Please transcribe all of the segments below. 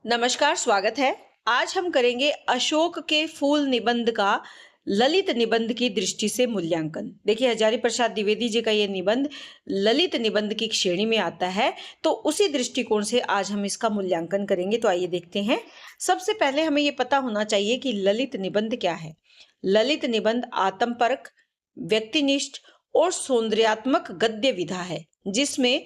नमस्कार, स्वागत है। आज हम करेंगे अशोक के फूल निबंध का ललित निबंध की दृष्टि से मूल्यांकन। देखिए, हजारी प्रसाद द्विवेदी जी का ये निबंध ललित निबंध की श्रेणी में आता है, तो उसी दृष्टिकोण से आज हम इसका मूल्यांकन करेंगे। तो आइए देखते हैं। सबसे पहले हमें ये पता होना चाहिए कि ललित निबंध क्या है। ललित निबंध आत्मपरक, व्यक्तिनिष्ठ और सौंदर्यात्मक गद्य विधा है, जिसमें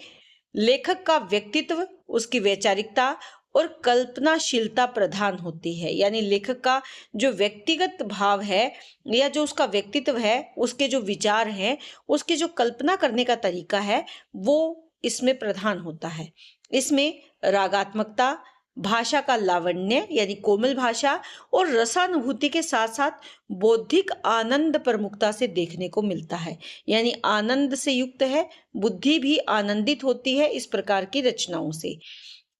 लेखक का व्यक्तित्व, उसकी वैचारिकता और कल्पनाशीलता प्रधान होती है। यानी लेखक का जो व्यक्तिगत भाव है या जो उसका व्यक्तित्व है, उसके जो विचार हैं, उसकी जो कल्पना करने का तरीका है, वो इसमें प्रधान होता है। इसमें रागात्मकता, भाषा का लावण्य यानी कोमल भाषा और रसानुभूति के साथ साथ बौद्धिक आनंद प्रमुखता से देखने को मिलता है। यानी आनंद से युक्त है, बुद्धि भी आनंदित होती है इस प्रकार की रचनाओं से।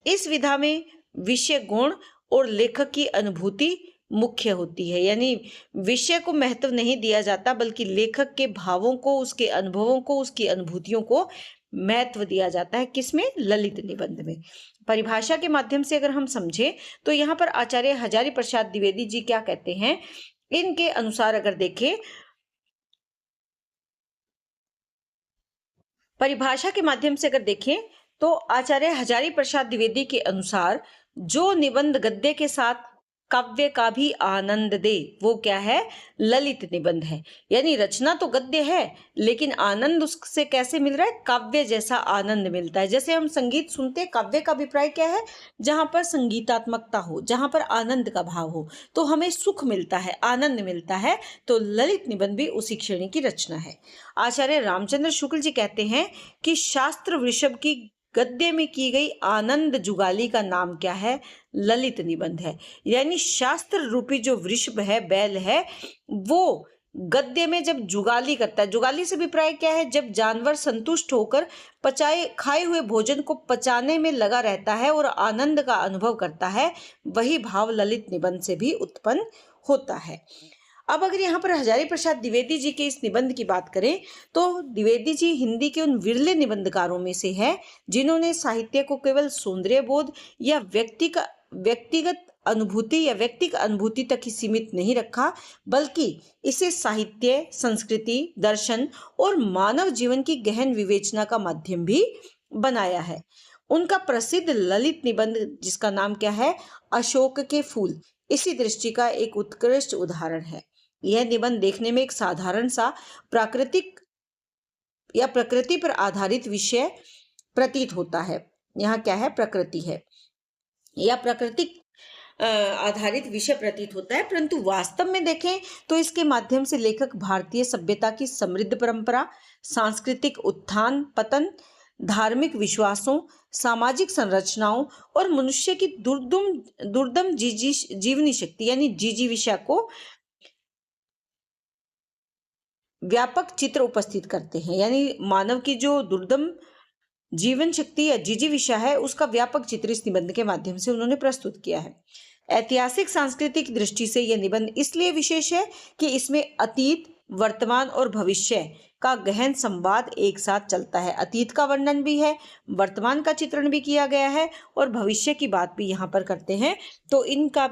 इस विधा में विषय गुण और लेखक की अनुभूति मुख्य होती है। यानी विषय को महत्व नहीं दिया जाता, बल्कि लेखक के भावों को, उसके अनुभवों को, उसकी अनुभूतियों को महत्व दिया जाता है। किसमें? ललित निबंध में। परिभाषा के माध्यम से अगर हम समझें तो यहाँ पर आचार्य हजारी प्रसाद द्विवेदी जी क्या कहते हैं, इनके अनुसार अगर देखें, परिभाषा के माध्यम से अगर देखें तो आचार्य हजारी प्रसाद द्विवेदी के अनुसार जो निबंध गद्य के साथ काव्य का भी आनंद दे, वो क्या है? ललित निबंध है। यानी रचना तो गद्य है, लेकिन आनंद उससे कैसे मिल रहा है? काव्य जैसा आनंद मिलता है। जैसे हम संगीत सुनते हैं, काव्य का अभिप्राय क्या है? जहां पर संगीतात्मकता हो, जहां पर आनंद का भाव हो, तो हमें सुख मिलता है, आनंद मिलता है। तो ललित निबंध भी उसी श्रेणी की रचना है। आचार्य रामचंद्र शुक्ल जी कहते हैं कि शास्त्र वृषभ की गद्य में की गई आनंद जुगाली का नाम क्या है? ललित निबंध है। यानी शास्त्र रूपी जो वृषभ है, बैल है, वो गद्य में जब जुगाली करता है, जुगाली से अभिप्राय क्या है? जब जानवर संतुष्ट होकर खाए हुए भोजन को पचाने में लगा रहता है और आनंद का अनुभव करता है, वही भाव ललित निबंध से भी उत्पन्न होता है। अब अगर यहाँ पर हजारी प्रसाद द्विवेदी जी के इस निबंध की बात करें तो द्विवेदी जी हिंदी के उन विरले निबंधकारों में से है जिन्होंने साहित्य को केवल सौंदर्य बोध या व्यक्तिगत अनुभूति या व्यक्तिगत अनुभूति तक ही सीमित नहीं रखा, बल्कि इसे साहित्य, संस्कृति, दर्शन और मानव जीवन की गहन विवेचना का माध्यम भी बनाया है। उनका प्रसिद्ध ललित निबंध, जिसका नाम क्या है? अशोक के फूल, इसी दृष्टि का एक उत्कृष्ट उदाहरण है। यह निबंध देखने में एक साधारण सा प्राकृतिक या प्रकृति पर आधारित विषय प्रतीत होता है। यहाँ क्या है? प्रकृति है या प्राकृतिक आधारित विषय प्रतीत होता है, परंतु वास्तव में देखें तो इसके माध्यम से लेखक भारतीय सभ्यता की समृद्ध परंपरा, सांस्कृतिक उत्थान पतन, धार्मिक विश्वासों, सामाजिक संरचनाओं और मनुष्य की दुर्दम जीवनी शक्ति यानी जिजीविषा को व्यापक चित्र उपस्थित करते हैं। यानी मानव की जो दुर्दम जीवन शक्ति या जिजीविषा है, उसका व्यापक चित्र इस निबंध के माध्यम से उन्होंने प्रस्तुत किया है। ऐतिहासिक सांस्कृतिक दृष्टि से यह निबंध इसलिए विशेष है कि इसमें अतीत, वर्तमान और भविष्य का गहन संवाद एक साथ चलता है। अतीत का वर्णन भी है, वर्तमान का चित्रण भी किया गया है और भविष्य की बात भी यहाँ पर करते हैं। तो इन पर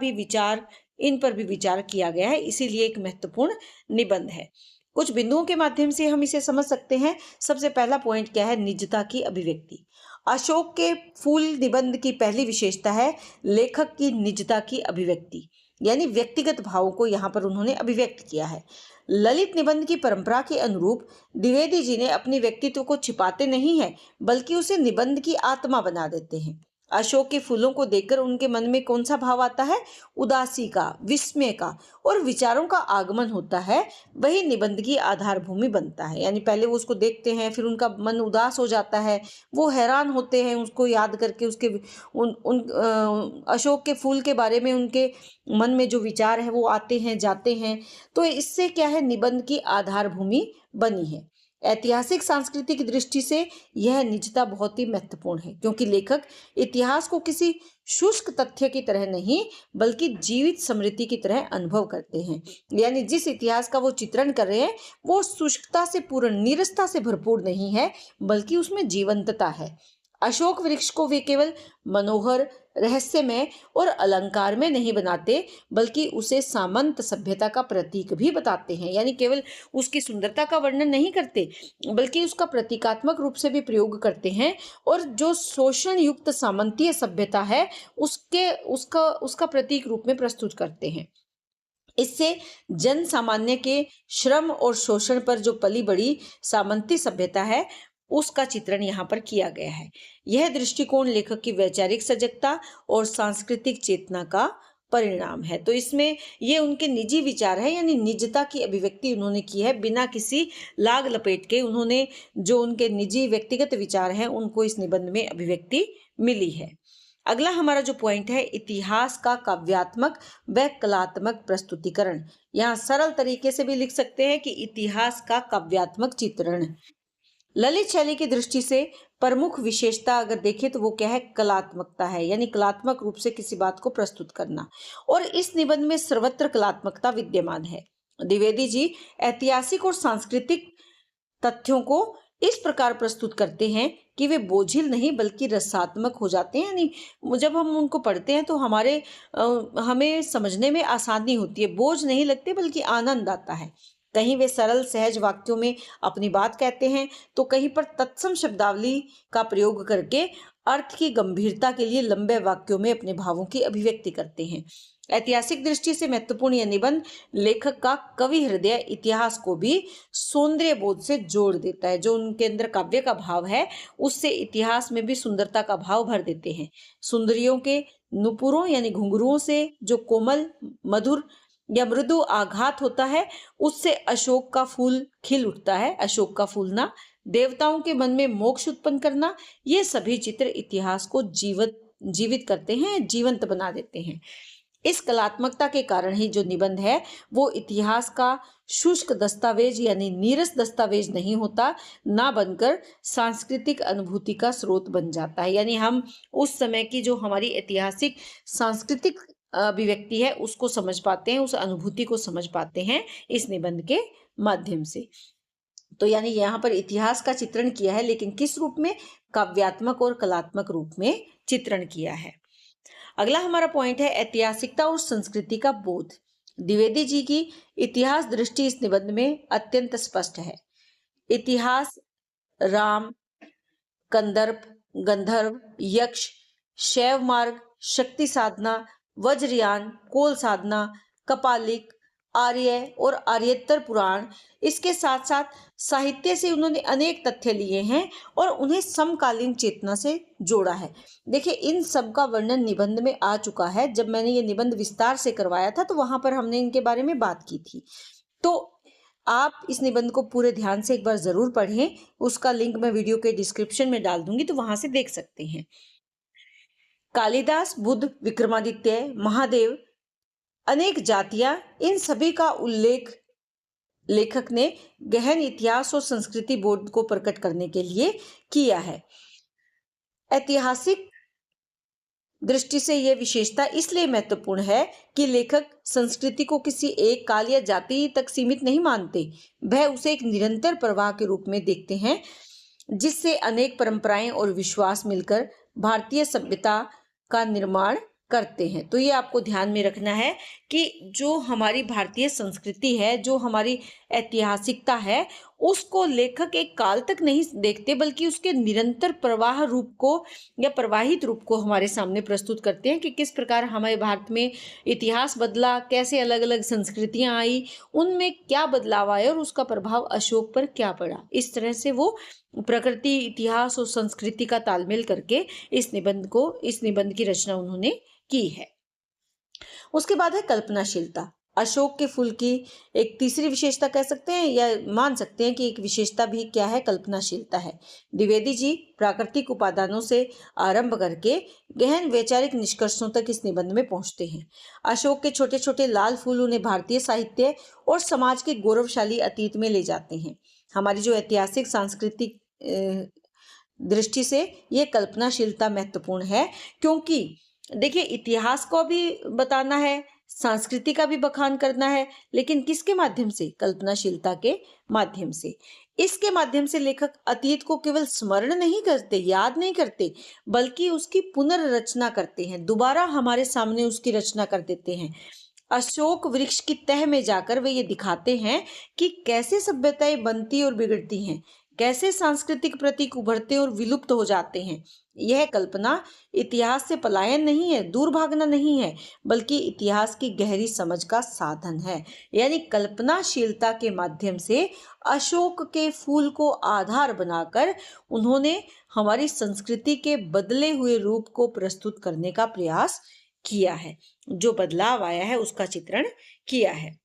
भी विचार किया गया है, इसीलिए एक महत्वपूर्ण निबंध है। कुछ बिंदुओं के माध्यम से हम इसे समझ सकते हैं। सबसे पहला पॉइंट क्या है? निजता की अभिव्यक्ति। अशोक के फूल निबंध की पहली विशेषता है लेखक की निजता की अभिव्यक्ति, यानी व्यक्तिगत भावों को यहाँ पर उन्होंने अभिव्यक्त किया है। ललित निबंध की परंपरा के अनुरूप द्विवेदी जी ने अपने व्यक्तित्व को छिपाते नहीं है, बल्कि उसे निबंध की आत्मा बना देते हैं। अशोक के फूलों को देखकर उनके मन में कौन सा भाव आता है? उदासी का, विस्मय का और विचारों का आगमन होता है। वही निबंध की आधार भूमि बनता है। यानी पहले वो उसको देखते हैं, फिर उनका मन उदास हो जाता है, वो हैरान होते हैं उसको याद करके, उसके अशोक के फूल के बारे में उनके मन में जो विचार है वो आते हैं, जाते हैं। तो इससे क्या है? निबंध की आधार भूमि बनी है। ऐतिहासिक सांस्कृतिक दृष्टि से यह निजता बहुत ही महत्वपूर्ण है, क्योंकि लेखक इतिहास को किसी शुष्क तथ्य की तरह नहीं, बल्कि जीवित स्मृति की तरह अनुभव करते हैं। यानी जिस इतिहास का वो चित्रण कर रहे हैं, वो शुष्कता से पूर्ण, नीरसता से भरपूर नहीं है, बल्कि उसमें जीवंतता है। अशोक वृक्ष को वे केवल मनोहर, रहस्यमय और अलंकार में नहीं बनाते, बल्कि उसे सामंत सभ्यता का प्रतीक भी बताते हैं। यानी केवल उसकी सुंदरता का वर्णन नहीं करते, बल्कि उसका प्रतीकात्मक रूप से भी प्रयोग करते हैं, और जो शोषण युक्त सामंतीय सभ्यता है उसके उसका उसका प्रतीक रूप में प्रस्तुत करते हैं। इससे जन सामान्य के श्रम और शोषण पर जो पली बड़ी सामंती सभ्यता है उसका चित्रण यहाँ पर किया गया है। यह दृष्टिकोण लेखक की वैचारिक सजगता और सांस्कृतिक चेतना का परिणाम है। तो इसमें ये उनके निजी विचार है, यानी निजता की अभिव्यक्ति उन्होंने की है, बिना किसी लाग लपेट के उन्होंने जो उनके निजी व्यक्तिगत विचार हैं उनको इस निबंध में अभिव्यक्ति मिली है। अगला हमारा जो पॉइंट है, इतिहास का काव्यात्मक व कलात्मक प्रस्तुतिकरण। यहाँ सरल तरीके से भी लिख सकते हैं कि इतिहास का काव्यात्मक चित्रण। ललित शैली की दृष्टि से प्रमुख विशेषता अगर देखें तो वो क्या है, कलात्मकता है, यानी कलात्मक रूप से किसी बात को प्रस्तुत करना, और इस निबंध में सर्वत्र कलात्मकता विद्यमान है। द्विवेदी जी ऐतिहासिक और सांस्कृतिक तथ्यों को इस प्रकार प्रस्तुत करते हैं कि वे बोझिल नहीं बल्कि रसात्मक हो जाते हैं। यानी जब हम उनको पढ़ते हैं तो हमें समझने में आसानी होती है, बोझ नहीं लगते बल्कि आनंद आता है। कहीं वे सरल सहज वाक्यों में अपनी बात कहते हैं, तो कहीं पर तत्सम शब्दावली का प्रयोग करके अर्थ की गंभीरता के लिए लंबे वाक्यों में अपने भावों की अभिव्यक्ति करते हैं। ऐतिहासिक दृष्टि से महत्वपूर्ण यह निबंध लेखक का कवि हृदय इतिहास को भी सौंदर्य बोध से जोड़ देता है। जो उनके अंदर काव्य का भाव है उससे इतिहास में भी सुंदरता का भाव भर देते हैं। सुंदरियों के नुपुरों यानी घुंघरुओं से जो कोमल मधुर या मृदु आघात होता है उससे अशोक का फूल खिल उठता है। अशोक का फूलना, देवताओं के मन में मोक्ष उत्पन्न करना, ये सभी चित्र इतिहास को जीवित करते हैं, जीवंत बना देते हैं। इस कलात्मकता के कारण ही जो निबंध है वो इतिहास का शुष्क दस्तावेज यानी नीरस दस्तावेज नहीं होता, ना बनकर सांस्कृतिक अनुभूति का स्रोत बन जाता है। यानी हम उस समय की जो हमारी ऐतिहासिक सांस्कृतिक अभिव्यक्ति है उसको समझ पाते हैं, उस अनुभूति को समझ पाते हैं इस निबंध के माध्यम से। तो यानी यहाँ पर इतिहास का चित्रण किया है, लेकिन किस रूप में, काव्यात्मक और कलात्मक रूप में चित्रण किया है। अगला हमारा पॉइंट है ऐतिहासिकता और संस्कृति का बोध। द्विवेदी जी की इतिहास दृष्टि इस निबंध में अत्यंत स्पष्ट है। इतिहास राम, कंदर्प, गंधर्व, यक्ष, शैव मार्ग, शक्ति साधना, वज्रयान, कोल साधना, कपालिक, आर्य और आर्येतर पुराण, इसके साथ साथ साहित्य से उन्होंने अनेक तथ्य लिए हैं और उन्हें समकालीन चेतना से जोड़ा है। देखिए इन सब का वर्णन निबंध में आ चुका है। जब मैंने ये निबंध विस्तार से करवाया था तो वहां पर हमने इनके बारे में बात की थी। तो आप इस निबंध को पूरे ध्यान से एक बार जरूर पढ़ें। उसका लिंक मैं वीडियो के डिस्क्रिप्शन में डाल दूंगी, तो वहां से देख सकते हैं। कालिदास, बुद्ध, विक्रमादित्य, महादेव, अनेक जातियां, इन सभी का उल्लेख लेखक ने गहन इतिहास और संस्कृति बोध को प्रकट करने के लिए किया है। ऐतिहासिक दृष्टि से यह विशेषता इसलिए महत्वपूर्ण है कि लेखक संस्कृति को किसी एक काल या जाति तक सीमित नहीं मानते, वह उसे एक निरंतर प्रवाह के रूप में देखते हैं, जिससे अनेक परंपराएं और विश्वास मिलकर भारतीय सभ्यता का निर्माण करते हैं। तो ये आपको ध्यान में रखना है कि जो हमारी भारतीय संस्कृति है, जो हमारी ऐतिहासिकता है, उसको लेखक एक काल तक नहीं देखते बल्कि उसके निरंतर प्रवाह रूप को या प्रवाहित रूप को हमारे सामने प्रस्तुत करते हैं कि किस प्रकार हमारे भारत में इतिहास बदला, कैसे अलग अलग संस्कृतियां आई, उनमें क्या बदलाव आया और उसका प्रभाव अशोक पर क्या पड़ा। इस तरह से वो प्रकृति, इतिहास और संस्कृति का तालमेल करके इस निबंध की रचना उन्होंने की है। उसके बाद है कल्पनाशीलता। अशोक के फूल की एक तीसरी विशेषता कह सकते हैं या मान सकते हैं कि एक विशेषता भी क्या है, कल्पनाशीलता है। द्विवेदी जी प्राकृतिक उपादानों से आरंभ करके गहन वैचारिक निष्कर्षों तक इस निबंध में पहुंचते हैं। अशोक के छोटे छोटे लाल फूल उन्हें भारतीय साहित्य और समाज के गौरवशाली अतीत में ले जाते हैं। हमारी जो ऐतिहासिक सांस्कृतिक दृष्टि से ये कल्पनाशीलता महत्वपूर्ण है, क्योंकि देखिए इतिहास को भी बताना है, संस्कृति का भी बखान करना है, लेकिन किसके माध्यम से, कल्पनाशीलता के माध्यम से। इसके माध्यम से लेखक अतीत को केवल स्मरण नहीं करते, याद नहीं करते, बल्कि उसकी पुनर्रचना करते हैं, दोबारा हमारे सामने उसकी रचना कर देते हैं। अशोक वृक्ष की तह में जाकर वे ये दिखाते हैं कि कैसे सभ्यताएं बनती और बिगड़ती हैं, कैसे सांस्कृतिक प्रतीक उभरते और विलुप्त हो जाते हैं। यह कल्पना इतिहास से पलायन नहीं है, दूर भागना नहीं है, बल्कि इतिहास की गहरी समझ का साधन है। यानी कल्पनाशीलता के माध्यम से अशोक के फूल को आधार बनाकर उन्होंने हमारी संस्कृति के बदले हुए रूप को प्रस्तुत करने का प्रयास किया है, जो बदलाव आया है उसका चित्रण किया है।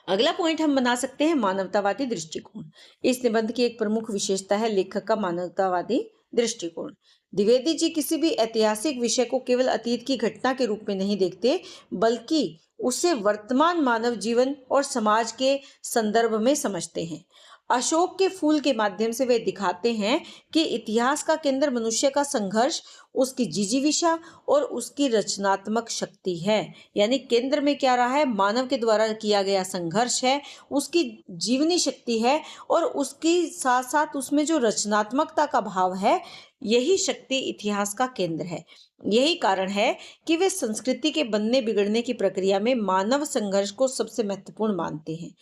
अगला पॉइंट हम बना सकते हैं मानवतावादी दृष्टिकोण। इस निबंध की एक प्रमुख विशेषता है लेखक का मानवतावादी दृष्टिकोण। द्विवेदी जी किसी भी ऐतिहासिक विषय को केवल अतीत की घटना के रूप में नहीं देखते, बल्कि उसे वर्तमान मानव जीवन और समाज के संदर्भ में समझते हैं। अशोक के फूल के माध्यम से वे दिखाते हैं कि इतिहास का केंद्र मनुष्य का संघर्ष, उसकी जिजीविषा और उसकी रचनात्मक शक्ति है। यानी केंद्र में क्या रहा है? मानव के द्वारा किया गया संघर्ष है, उसकी जीवनी शक्ति है और उसकी साथ साथ उसमें जो रचनात्मकता का भाव है, यही शक्ति इतिहास का केंद्र है। यही कारण है कि वे संस्कृति के बनने बिगड़ने की प्रक्रिया में मानव संघर्ष को सबसे महत्वपूर्ण मानते हैं।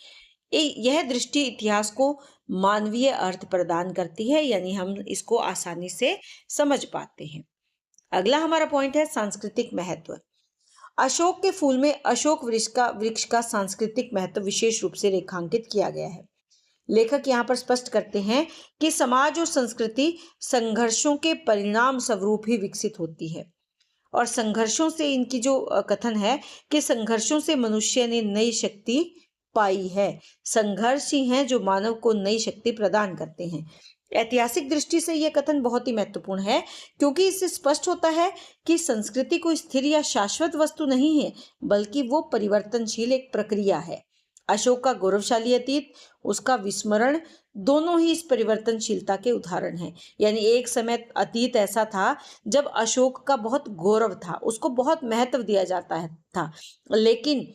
यह दृष्टि इतिहास को मानवीय अर्थ प्रदान करती है, यानी हम इसको आसानी से समझ पाते हैं। अगला हमारा पॉइंट है सांस्कृतिक महत्व। अशोक के फूल में अशोक वृक्ष का सांस्कृतिक महत्व विशेष रूप से रेखांकित किया गया है। लेखक यहाँ पर स्पष्ट करते हैं कि समाज और संस्कृति संघर्षों के परिणाम स्वरूप ही विकसित होती है, और संघर्षों से इनकी जो कथन है कि संघर्षों से मनुष्य ने नई शक्ति पाई है। संघर्ष ही हैं जो मानव को नई शक्ति प्रदान करते हैं। ऐतिहासिक दृष्टि से यह कथन बहुत ही महत्वपूर्ण है, क्योंकि इससे स्पष्ट होता है कि संस्कृति कोई स्थिर या शाश्वत वस्तु नहीं है, बल्कि वो परिवर्तनशील एक प्रक्रिया है। अशोक का गौरवशाली अतीत, उसका विस्मरण, दोनों ही इस परिवर्तनशीलता के उदाहरण हैं। यानी एक समय अतीत ऐसा था जब अशोक का बहुत गौरव था, उसको बहुत महत्व दिया जाता था, लेकिन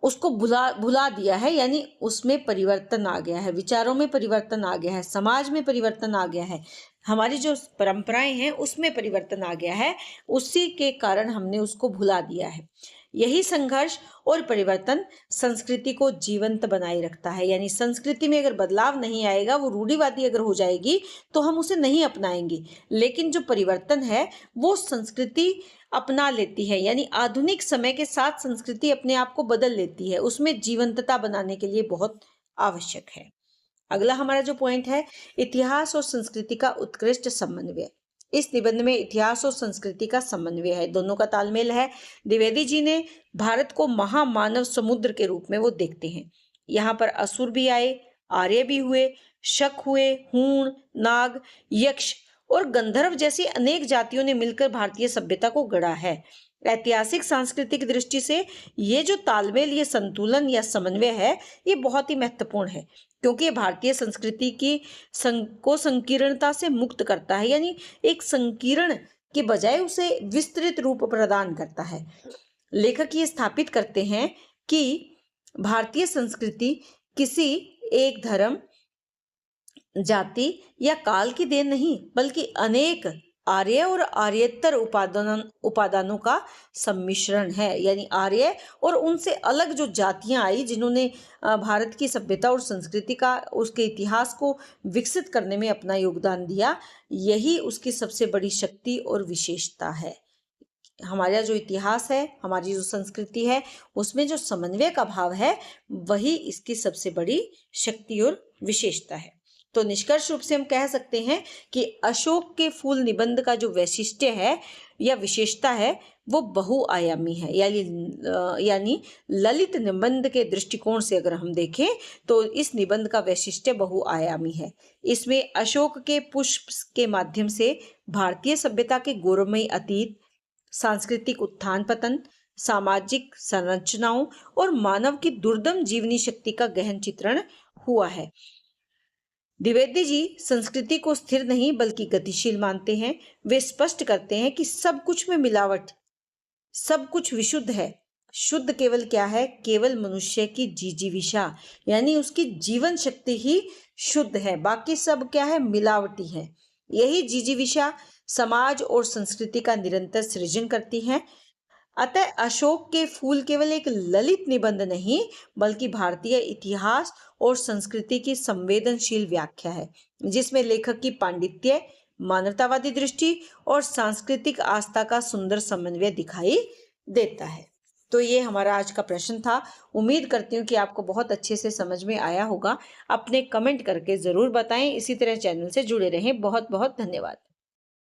उसको भुला दिया है। यानी उसमें परिवर्तन आ गया है, विचारों में परिवर्तन आ गया है, समाज में परिवर्तन आ गया है, हमारी जो परंपराएं हैं उसमें परिवर्तन आ गया है। उसी के कारण हमने उसको भुला दिया है। यही संघर्ष और परिवर्तन संस्कृति को जीवंत बनाए रखता है। यानी संस्कृति में अगर बदलाव नहीं आएगा, वो रूढ़िवादी अगर हो जाएगी, तो हम उसे नहीं अपनाएंगे। लेकिन जो परिवर्तन है वो संस्कृति अपना लेती है। यानी आधुनिक समय के साथ संस्कृति अपने आप को बदल लेती है, उसमें जीवंतता बनाने के लिए बहुत आवश्यक है। अगला हमारा जो पॉइंट है, इतिहास और संस्कृति का उत्कृष्ट समन्वय। इस निबंध में इतिहास और संस्कृति का समन्वय है, दोनों का तालमेल है। द्विवेदी जी ने भारत को महामानव समुद्र के रूप में वो देखते हैं। यहाँ पर असुर भी आए, आर्य भी हुए, शक हुए, हूण, नाग, यक्ष और गंधर्व जैसी अनेक जातियों ने मिलकर भारतीय सभ्यता को गढ़ा है। ऐतिहासिक सांस्कृतिक दृष्टि से ये जो तालमेल, ये संतुलन या समन्वय है, ये बहुत ही महत्वपूर्ण है, क्योंकि ये भारतीय संस्कृति की संकीर्णता से मुक्त करता है। यानी एक संकीर्ण के बजाय उसे विस्तृत रूप प्रदान करता है। लेखक ये स्थापित करते हैं कि भारतीय संस्कृति किसी एक धर्म, जाति या काल की देन नहीं, बल्कि अनेक आर्य और आर्येतर उपादानों का सम्मिश्रण है। यानी आर्य और उनसे अलग जो जातियां आई, जिन्होंने भारत की सभ्यता और संस्कृति का, उसके इतिहास को विकसित करने में अपना योगदान दिया, यही उसकी सबसे बड़ी शक्ति और विशेषता है। हमारा जो इतिहास है, हमारी जो संस्कृति है, उसमें जो समन्वय का भाव है, वही इसकी सबसे बड़ी शक्ति और विशेषता है। तो निष्कर्ष रूप से हम कह सकते हैं कि अशोक के फूल निबंध का जो वैशिष्ट्य है या विशेषता है, वो बहुआयामी है। यानी ललित निबंध के दृष्टिकोण से अगर हम देखें तो इस निबंध का वैशिष्ट्य बहुआयामी है। इसमें अशोक के पुष्प के माध्यम से भारतीय सभ्यता के गौरवमयी अतीत, सांस्कृतिक उत्थान पतन, सामाजिक संरचनाओं और मानव की दुर्दम जीवनी शक्ति का गहन चित्रण हुआ है। द्विवेदी जी संस्कृति को स्थिर नहीं बल्कि गतिशील मानते हैं। वे स्पष्ट करते हैं कि सब कुछ में मिलावट, सब कुछ विशुद्ध है, शुद्ध केवल क्या है? केवल मनुष्य की जिजीविषा, यानी उसकी जीवन शक्ति ही शुद्ध है, बाकी सब क्या है? मिलावटी है। यही जिजीविषा समाज और संस्कृति का निरंतर सृजन करती है। अतः अशोक के फूल केवल एक ललित निबंध नहीं, बल्कि भारतीय इतिहास और संस्कृति की संवेदनशील व्याख्या है, जिसमें लेखक की पांडित्य, मानवतावादी दृष्टि और सांस्कृतिक आस्था का सुंदर समन्वय दिखाई देता है। तो ये हमारा आज का प्रश्न था। उम्मीद करती हूँ कि आपको बहुत अच्छे से समझ में आया होगा। अपने कमेंट करके जरूर बताएं। इसी तरह चैनल से जुड़े रहें। बहुत बहुत धन्यवाद।